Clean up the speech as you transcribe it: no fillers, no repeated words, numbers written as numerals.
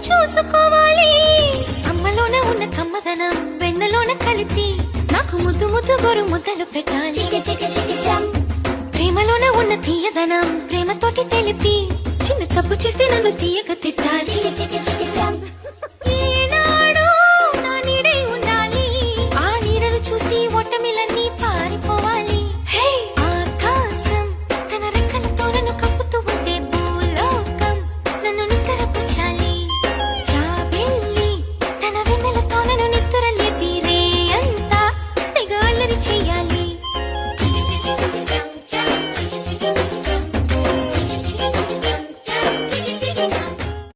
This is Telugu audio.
చూసుకోవాలి. అమ్మలోన ఉన్న కమ్మదనం వెన్నలోన కలిపి నాకు ముద్దు ముద్దు గొరు ముద్దలు పెట్టాలి. ప్రేమలోన ఉన్న తీయదనం ప్రేమతోటి తెలిపి చిన్న తప్పు చేస్తే నన్ను తీయక తిట్టాలి.